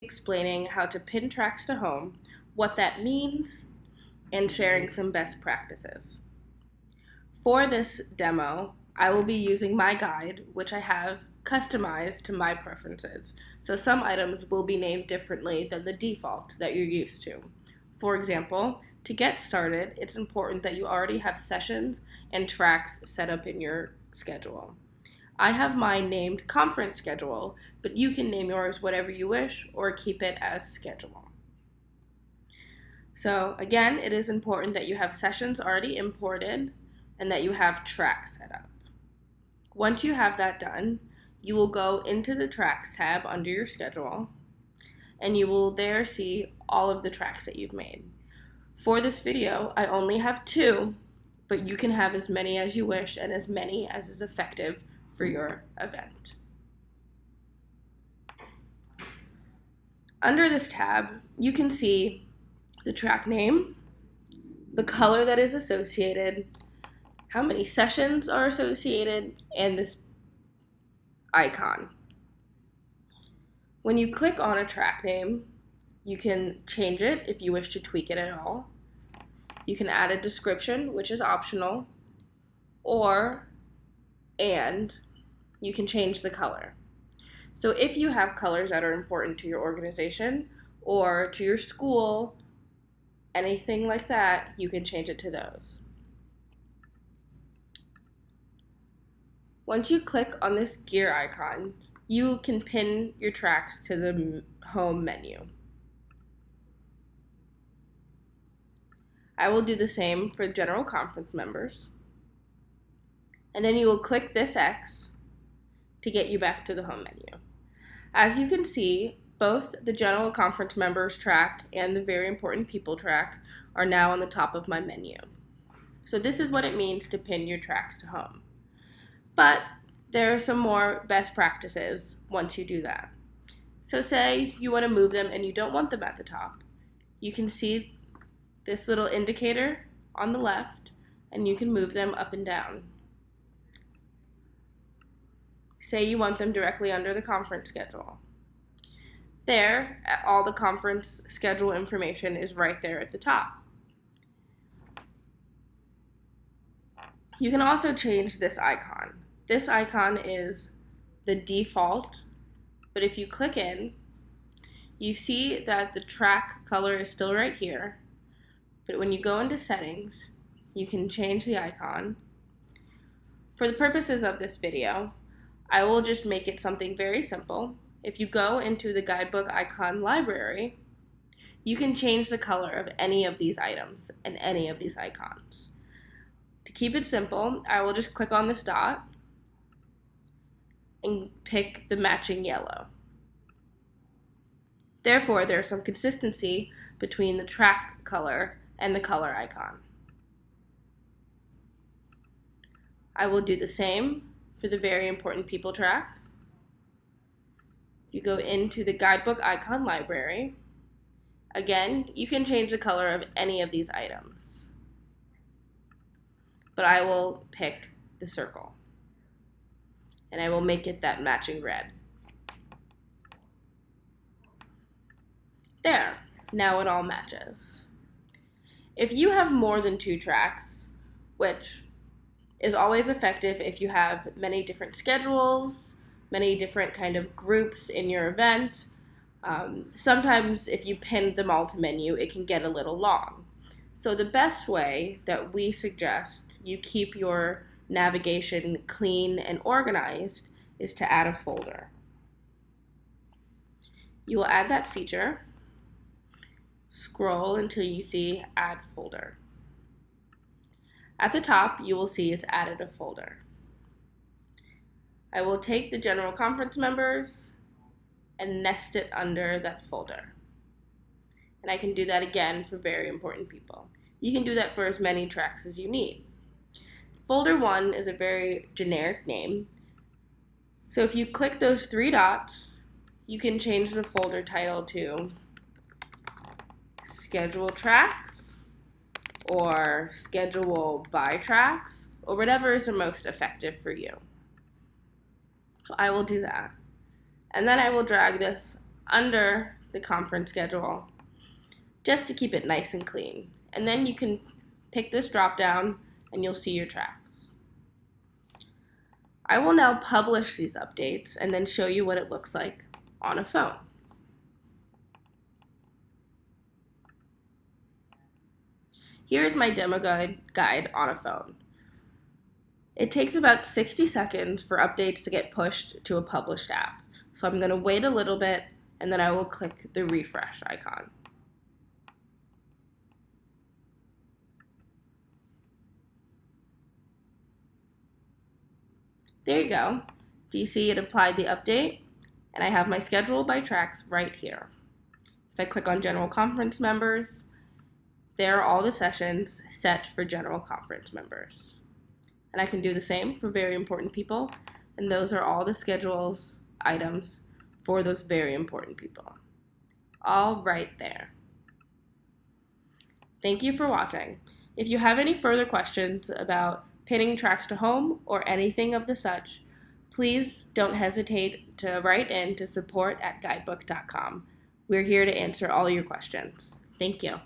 explaining how to pin tracks to home, what that means, and sharing some best practices. For this demo, I will be using my guide, which I have customized to my preferences. So some items will be named differently than the default that you're used to. For example, to get started, it's important that you already have sessions and tracks set up in your schedule. I have mine named Conference Schedule, but you can name yours whatever you wish or keep it as Schedule. So again, it is important that you have sessions already imported and that you have tracks set up. Once you have that done, you will go into the Tracks tab under your schedule, and you will there see all of the tracks that you've made. For this video, I only have 2, but you can have as many as you wish and as many as is effective for your event. Under this tab, you can see the track name, the color that is associated, how many sessions are associated, and this icon. When you click on a track name, you can change it if you wish to tweak it at all. You can add a description, which is optional, and you can change the color. So if you have colors that are important to your organization or to your school, anything like that, you can change it to those. Once you click on this gear icon, you can pin your tracks to the home menu. I will do the same for general conference members. And then you will click this X to get you back to the home menu. As you can see, both the general conference members track and the very important people track are now on the top of my menu. So this is what it means to pin your tracks to home. But there are some more best practices once you do that. So say you want to move them and you don't want them at the top. You can see this little indicator on the left, and you can move them up and down. Say you want them directly under the conference schedule. There, all the conference schedule information is right there at the top. You can also change this icon. This icon is the default, but if you click in, you see that the track color is still right here, but when you go into settings, you can change the icon. For the purposes of this video, I will just make it something very simple. If you go into the guidebook icon library, you can change the color of any of these items and any of these icons. To keep it simple, I will just click on this dot and pick the matching yellow. Therefore, there's some consistency between the track color and the color icon. I will do the same for the very important people track. You go into the guidebook icon library. Again, you can change the color of any of these items, but I will pick the circle, and I will make it that matching red. There, now it all matches. If you have more than 2 tracks, which is always effective if you have many different schedules, many different kind of groups in your event, sometimes if you pin them all to menu, it can get a little long. So the best way that we suggest you keep your navigation clean and organized is to add a folder. You will add that feature, scroll until you see Add Folder. At the top, you will see it's added a folder. I will take the general conference members and nest it under that folder. And I can do that again for very important people. You can do that for as many tracks as you need. Folder 1 is a very generic name. So if you click those 3 dots, you can change the folder title to Schedule Tracks or Schedule by Tracks, or whatever is the most effective for you. So I will do that. And then I will drag this under the conference schedule just to keep it nice and clean. And then you can pick this drop down and you'll see your tracks. I will now publish these updates and then show you what it looks like on a phone. Here's my demo guide on a phone. It takes about 60 seconds for updates to get pushed to a published app. So I'm going to wait a little bit and then I will click the refresh icon. There you go. Do you see it applied the update? And I have my schedule by tracks right here. If I click on General Conference Members, there are all the sessions set for General Conference members. And I can do the same for very important people, and those are all the schedules items for those very important people. All right there. Thank you for watching. If you have any further questions about pinning tracks to home or anything of the such, please don't hesitate to write in to support@guidebook.com. We're here to answer all your questions. Thank you.